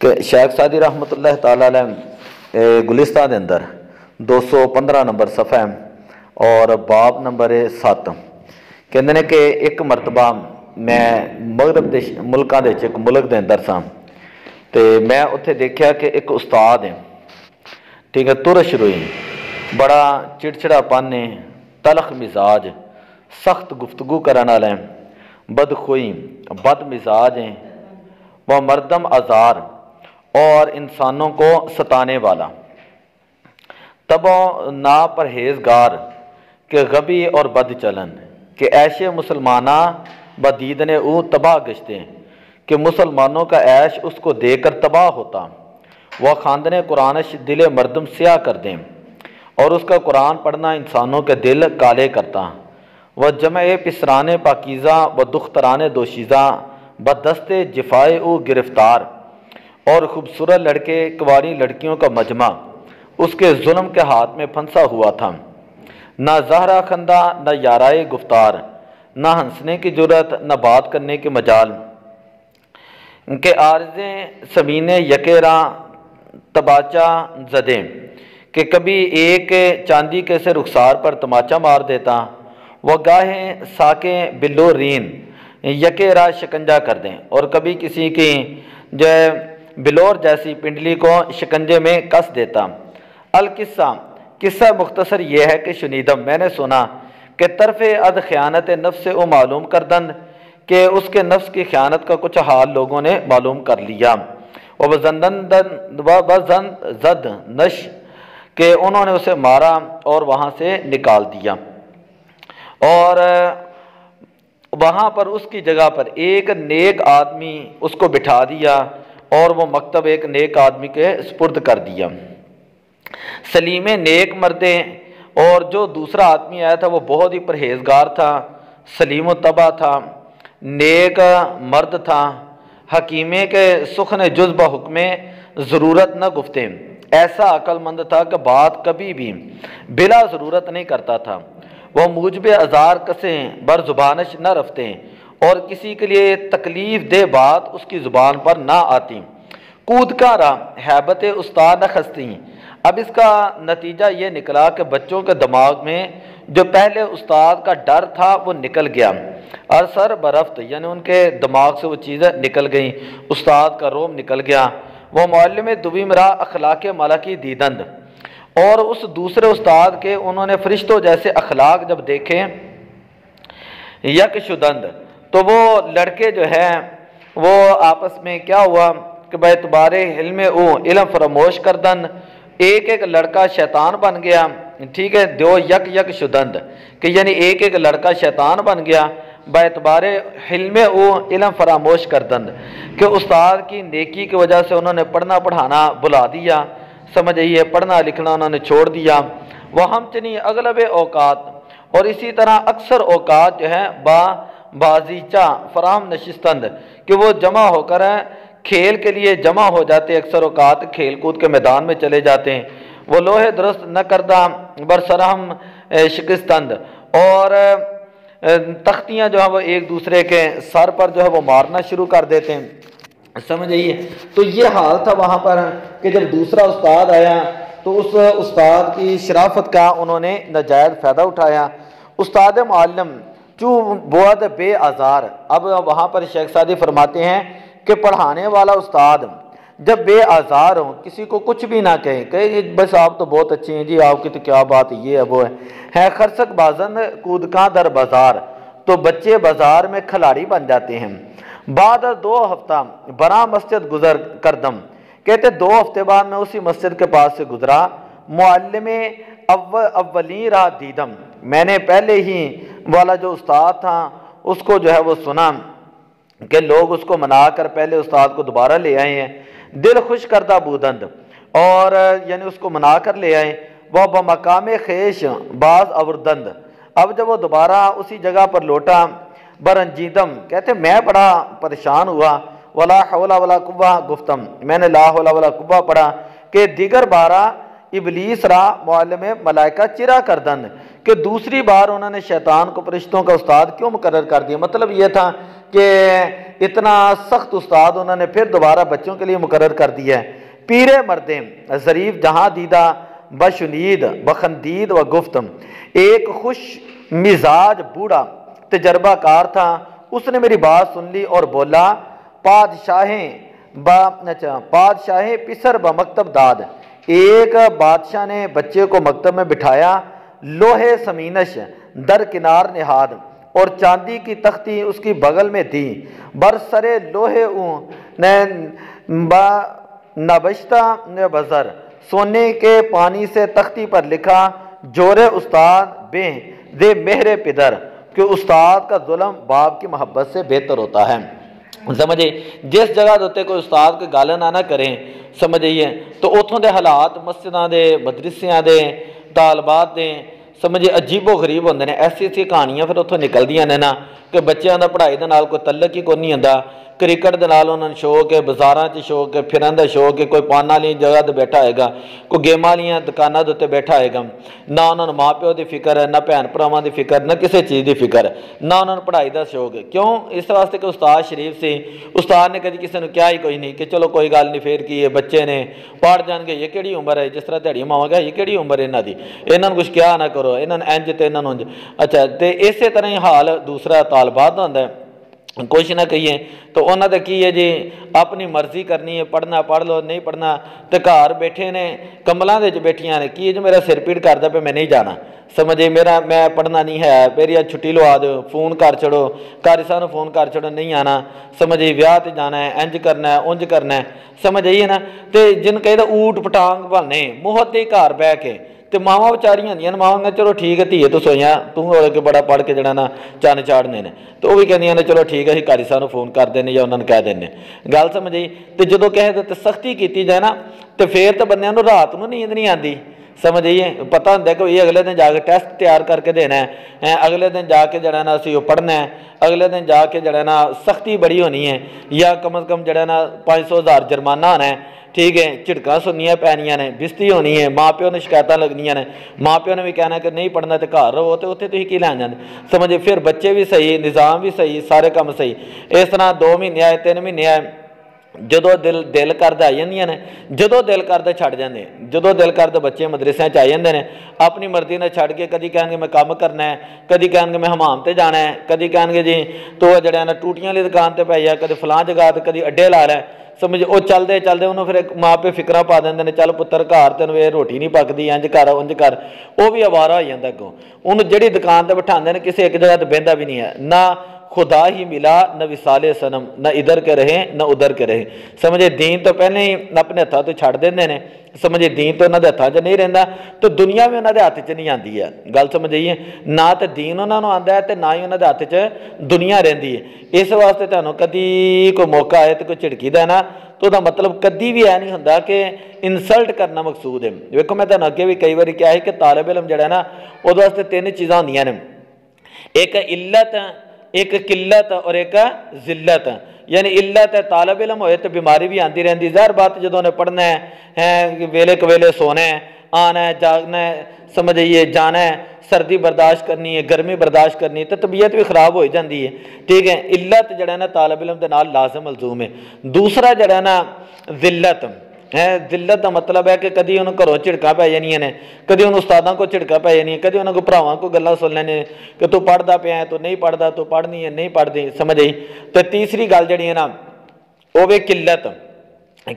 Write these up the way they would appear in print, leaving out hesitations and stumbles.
کہ شیخ سعدی رحمۃ اللہ تعالی علیہ گلستہ دے اندر 215 نمبر صفحہ ہے اور باب نمبر 7 کہندے نے کہ ایک مرتبہ میں مغرب دے ملکاں دے ایک ملک دے اندر سا تے میں اتھے دیکھیا کہ ایک استاد ہے، ٹھیک ہے، ترش روئی، بڑا چڑچڑا پن ہے، تلخ مزاج، سخت گفتگو کرن والا ہے، بدخوئی، بد مزاج ہیں، وہ مردم آزار اور انسانوں کو ستانے والا، تبو نا پرہیزگار کہ غبی اور بد چلن کہ ایشے مسلمانہ بدیدنے او تباہ گشتے کہ مسلمانوں کا عیش اس کو دیکھ کر تباہ ہوتا، وہ خواندن قرآنش دل مردم سیاہ کر دیں اور اس کا قرآن پڑھنا انسانوں کے دل کالے کرتا، وہ جمع پسران پاکیزہ و دختران دوشیزہ بدست جفائے او گرفتار، اور خوبصورت لڑکے کنواری لڑکیوں کا مجمع اس کے ظلم کے ہاتھ میں پھنسا ہوا تھا، نہ زہرہ خندہ نہ یارائے گفتار، نہ ہنسنے کی جرت نہ بات کرنے کے مجال، کہ عارضیں سمینے یکے راں تماچا زدیں کہ کبھی ایک چاندی کے سے رخسار پر تماچا مار دیتا، وہ گاہیں ساکیں بلو رین یکے راہ شکنجہ کر دیں، اور کبھی کسی کی جو بلور جیسی پنڈلی کو شکنجے میں کس دیتا۔ القصہ قصہ مختصر یہ ہے کہ شنیدم میں نے سنا کہ طرف اد خیانت نفس او معلوم کردند کہ اس کے نفس کی خیانت کا کچھ حال لوگوں نے معلوم کر لیا، وزن زد نش کہ انہوں نے اسے مارا اور وہاں سے نکال دیا، اور وہاں پر اس کی جگہ پر ایک نیک آدمی اس کو بٹھا دیا اور وہ مکتب ایک نیک آدمی کے سپرد کر دیا۔ سلیم نیک مردے، اور جو دوسرا آدمی آیا تھا وہ بہت ہی پرہیزگار تھا، سلیم و طبع تھا، نیک مرد تھا، حکیمے کے سخن جز بحکم ضرورت نہ گفتے، ایسا عقل مند تھا کہ بات کبھی بھی بلا ضرورت نہیں کرتا تھا، وہ موجب ازار کسیں بر زبانش نہ رفتے، اور کسی کے لیے تکلیف دہ بات اس کی زبان پر نہ آتی، کود کا را ہیبت استاد نہ خستی۔ اب اس کا نتیجہ یہ نکلا کہ بچوں کے دماغ میں جو پہلے استاد کا ڈر تھا وہ نکل گیا، اور سر برفت یعنی ان کے دماغ سے وہ چیزیں نکل گئیں، استاد کا روم نکل گیا، وہ معلم دویم را اخلاق ملکی دیدند، اور اس دوسرے استاد کے انہوں نے فرشتوں جیسے اخلاق جب دیکھے، یک شدند تو وہ لڑکے جو ہیں وہ آپس میں کیا ہوا کہ بے اعتبار علم او علم فراموش کردن، ایک ایک لڑکا شیطان بن گیا، ٹھیک ہے، دو یک یک شدند کہ یعنی ایک ایک لڑکا شیطان بن گیا، بے اعتبار علم او علم فراموش کردند کہ استاد کی نیکی کی وجہ سے انہوں نے پڑھنا پڑھانا بلا دیا، سمجھ آئیے، پڑھنا لکھنا انہوں نے چھوڑ دیا، وہ ہم چنی اغلب اوقات، اور اسی طرح اکثر اوقات جو ہیں بازیچہ فراہم نشستند کہ وہ جمع ہو کر کھیل کے لیے جمع ہو جاتے، اکثر اوقات کھیل کود کے میدان میں چلے جاتے ہیں، وہ لوہے درست نہ کردہ برسرہم شکستند، اور تختیاں جو ہیں وہ ایک دوسرے کے سر پر جو ہے وہ مارنا شروع کر دیتے ہیں، سمجھ آئیے۔ تو یہ حال تھا وہاں پر کہ جب دوسرا استاد آیا تو اس استاد کی شرافت کا انہوں نے ناجائز فائدہ اٹھایا۔ استاد معلم چوں بود بے آزار، اب وہاں پر شیخ سعدی فرماتے ہیں کہ پڑھانے والا استاد جب بے آزار ہوں، کسی کو کچھ بھی نہ کہیں کہ بس آپ تو بہت اچھے ہیں جی، آپ کی تو کیا بات یہ ہے وہ ہے خرسک بازن کودکاں در بازار، تو بچے بازار میں کھلاڑی بن جاتے ہیں۔ بعد 2 ہفتہ برا مسجد گزر کردم، کہتے 2 ہفتے بعد میں اسی مسجد کے پاس سے گزرا، معلم اولین را دیدم، میں نے پہلے ہی والا جو استاد تھا اس کو جو ہے وہ سنا کہ لوگ اس کو منا کر پہلے استاد کو دوبارہ لے آئے ہیں، دل خوش کردہ بودند، اور یعنی اس کو منا کر لے آئے، وہ بمقام خیش باز آوردند، اب جب وہ دوبارہ اسی جگہ پر لوٹا، برنجیدم کہتے میں بڑا پریشان ہوا، ولا حول ولا قوہ گفتم، میں نے لا حول ولا قوہ پڑھا کہ دیگر بارہ ابلیس را معلم ملائکہ چرا کردند، کہ دوسری بار انہوں نے شیطان کو فرشتوں کا استاد کیوں مقرر کر دیا؟ مطلب یہ تھا کہ اتنا سخت استاد انہوں نے پھر دوبارہ بچوں کے لیے مقرر کر دیا ہے۔ پیرے مردیں ظریف جہاں دیدہ بشنید بخندید و گفتم، ایک خوش مزاج بوڑھا تجربہ کار تھا، اس نے میری بات سن لی اور بولا بادشاہ پسر با مکتب داد، ایک بادشاہ نے بچے کو مکتب میں بٹھایا، لوہے سمینش در کنار نہاد اور چاندی کی تختی اس کی بغل میں تھی، برسرے لوہے نبشتہ بزر، سونے کے پانی سے تختی پر لکھا جورے استاد بے دے مہر پدر، کہ استاد کا ظلم باپ کی محبت سے بہتر ہوتا ہے۔ سمجھے جس جگہ دوتے کوئی استاد کوئی گل نہ کریں سمجھئیے تو اتوں دے حالات مسجداں دے مدرسیاں دے طالبات دے سمجھے عجیب و غریب ہوندے نے۔ ایسی ایسی کہانیاں پھر اتوں نکلدیاں نے نا کہ بچیاں دا پڑھائی دے نال کوئی تعلق ہی کوئی نہیں ہوندا، کرکٹ دے نال انہاں نوں شوق ہے، بازاراں 'چ شوق ہے، پھرن دا شوق ہے، کوئی پان والی جگہ تے بیٹھا ہوئے گا، کوئی گیماں والیاں دکاناں دے تے بیٹھا ہوئے گا، نہ انہاں نوں ماں پیو دی فکر ہے، نہ بھین بھراواں دی فکر، نہ کسی چیز دی فکر، نہ انہاں نوں پڑھائی دا شوق ہے۔ کیوں؟ اس واسطے کہ استاد شریف سی، استاد نے کدی کسی نوں کیا ہی کوئی نہیں کہ چلو کوئی گل نہیں، پھر کی ہے، بچے نے پڑھ جان گے، یہ کیڑی عمر ہے، جس طرح دیہڑی ماواں گا یہ کیڑی عمر ہے انہاں دی، انہاں نوں کچھ کیا نہ کرو، انہاں نے انج تے انہاں نوں انج۔ اچھا تے اسی طرح ہی حال دوسرا طالبات دا ہوندا ہے، کچھ نہ کہیے تو انہوں نے کی ہے جی اپنی مرضی کرنی ہے، پڑھنا پڑھ لو، نہیں پڑھنا تو گھر بیٹھے نے کمبلاں دے بیٹھیاں نے، کی ہے جو میرا سر پیڑ کردا پہ میں نہیں جانا، سمجھے میں پڑھنا نہیں ہے، میری چھٹی لوا دو، فون کر چھڑو، کارساں نوں فون کر چھڑو، نہیں آنا، سمجھے ویاہ تے جانا ہے، انج کرنا ہے اونج کرنا ہے، سمجھ آئیے نا۔ تے جن کہدا اوٹ پٹانگ بھلنے موہت دے گھر بہ کے تے ماواں بیچاریاں ہوندیاں ماواں کہ چلو ٹھیک ہے دھیے تو سوئیاں تو ہو کے بڑا پڑھ کے جڑا نا چن چاڑنے نے، تو وہ بھی کہندیاں نے چلو ٹھیک ہے اسی قاری صاحب نوں فون کر دینے یا انہاں نوں کہہ دینے، گل سمجھ آئی۔ تے جدوں کہہ دے تے سختی کیتی جائے نا تے پھر تے بندیاں نوں رات نوں نیند نہیں آندی، سمجھ آئیے، پتہ ہوندا کہ یہ اگلے دن جا کے ٹیسٹ تیار کر کے دینا ہے، اگلے دن جا کے جڑا نا اسی وہ پڑھنا ہے، اگلے دن جا کے جڑا نا سختی بڑی ہونی ہے، یا کم از کم جڑا نا 500,000 جرمانہ ہونا ہے، ٹھیک ہے، جھڑکاں سننیاں پینیاں نے، بستی ہونی ہے، ماں پیو نے شکایتاں لگنیاں نے، ماں پیو نے بھی کہنا کہ نہیں پڑھنا تے گھر رہو، تے اوتھے تسی کی لین جاندے، سمجھے، پھر بچے بھی صحیح، نظام بھی صحیح، سارے کام صحیح۔ اس طرح 2 مہینے آئے 3 مہینے آئے، جدوں دل کردا آ جاندیاں نے، جدوں دل کردا چھڈ جاندے، جدوں دل کردا بچے مدرسے آ جاندے نے اپنی مرضی نال چھڈ کے، کدی کہن گے میں کام کرنا ہے، کدی کہن گے میں حمام تے جانا ہے، کدی کہن گے جی تو جڑا نا ٹوٹیاں والی دکان تے پئی ہے، کدی فلاں جگہ تے کدی اڈے لا رہا ہے، سمجھ وہ چلتے چلتے انہوں پھر ماں پیو فکراں پا دیں نے، چل پتر گھر تینوں یہ روٹی نہیں پکتی، انج کر انج کر، وہ بھی آوارہ ہو جاتا اگوں، انہوں جہی دکان تے بٹھاندے نے کسی ایک جگہ تے بہندا بھی نہیں ہے، نہ خدا ہی ملا نہ وصال صنم، نہ ادھر کے رہے نہ ادھر کے رہے، سمجھے دین تو پہلے ہی اپنے ہاتھوں تو چھڑ دیں نے، سمجھے دین تو انہوں دے ہاتھوں چ نہیں رہندا تو دنیا بھی انہوں دے ہاتھ چ نہیں آندی ہے، گل سمجھ آئیے، نہ تو دین انہوں نے آندا ہے تے نہ ہی انہوں دے ہاتھ چ دنیا رہندی ہے۔ اس واسطے تانوں کدی کوئی موقع آئے تو کوئی جھڑکی دا نا تو دا مطلب کدی بھی نہیں ہوندا کہ انسلٹ کرنا مقصود ہے۔ ویکھو میں تانوں اگے بھی کئی باری کہا ہے کہ طالب علم جڑا ہے نا وہ واسطے 3 چیزاں ہوندیاں نے، ایک علت، ایک قلت اور ایک ذلت، یعنی علت ہے طالب علم ہوئے تو بیماری بھی آتی رہتی، ظاہر بات جدوں نے پڑھنا ہے ویلے کویلے سونا ہے، آنا ہے جاگنا ہے، سمجھئیے جانا ہے، سردی برداشت کرنی ہے، گرمی برداشت کرنی ہے، تو طبیعت بھی خراب ہو جاتی ہے، ٹھیک ہے، علت جڑا ہے نا طالب علم دے نال لازم ملزوم ہے۔ دوسرا جڑا ہے نا ذلت ہے، ذلت کا مطلب ہے کہ کدی انہوں گھروں جھڑکاں پی جانیاں نے، کدی انہوں استاداں کو جھڑکاں پی جانیاں، کدی انہوں کو بھراواں کو گلاں سن لینے کہ تو پڑھدا پیا ہے تو نہیں پڑھدا، تو پڑھنی ہے نہیں پڑھدی، سمجھ آئی۔ تو تیسری گل جڑی ہے نا وہ بھی قلت،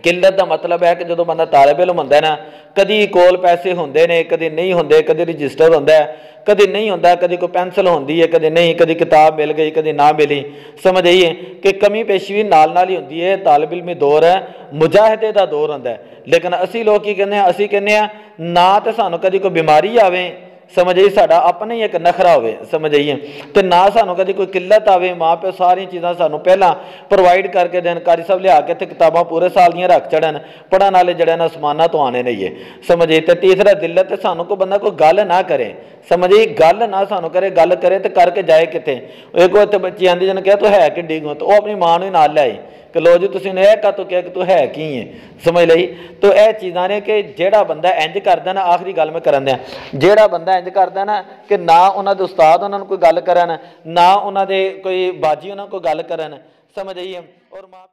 قلت کا مطلب ہے کہ جدوں بندہ طالب علم ہوندا ہے نا کدی کول پیسے ہوندے نے کدی نہیں ہوندے، کدی رجسٹر ہوندا ہے کدی نہیں ہوندا، کدی کوئی پینسل ہوندی ہے کدی نہیں، کدی کتاب مل گئی کدی نہ ملی، سمجھ آئیے کہ کمی پیشی بھی نال ہی ہوندی ہے۔ طالب علمی دور ہے مجاہدے دا دور ہوندا ہے، لیکن اسی لوگ کی کہنے ہیں، اسی کہنے ہیں نہ تے سانوں کدی کوئی بیماری آوے، سمجھ آئی، ساڈا اپنا ہی ایک نخرا ہوئے، سمجھ آئیے، تو نہ سانوں کدی کوئی قلت آوے، ماں پہ ساری چیزاں سانوں پہلا پرووائڈ کر کے دین، قاری صاحب لیا کے تے کتاباں پورے سال دیاں رکھ چڑھن، پڑھن والے جڑے نا سمانہ تو آنے نہیں ہے، سمجھ آئی۔ تے تیسرا ذلت تے سانوں کو بندہ کوئی گل نہ کرے، سمجھ آئی، گل نہ سانوں کرے، گل کرے تے کر کے جائے کتے، ایک تے بچی آندی جن کہا تو ہے کہ ڈیگوں تو وہ اپنی ماں نوں ہی نال لے آئی، کہ لو جی تسی نے یہ کا تو کیا کہ تو ہے کی ہے، سمجھ لئی۔ تو اے چیزاں نے کہ جیڑا بندہ انج کردا نا، آخری گل میں کرن دیا، جیڑا بندہ انج کردا نا کہ نہ انہاں دے استاد انہاں نوں کوئی گل کرن، نہ انہاں دے کوئی باجی انہاں کوئی گل کرن، سمجھ آئی ہے، اور ماں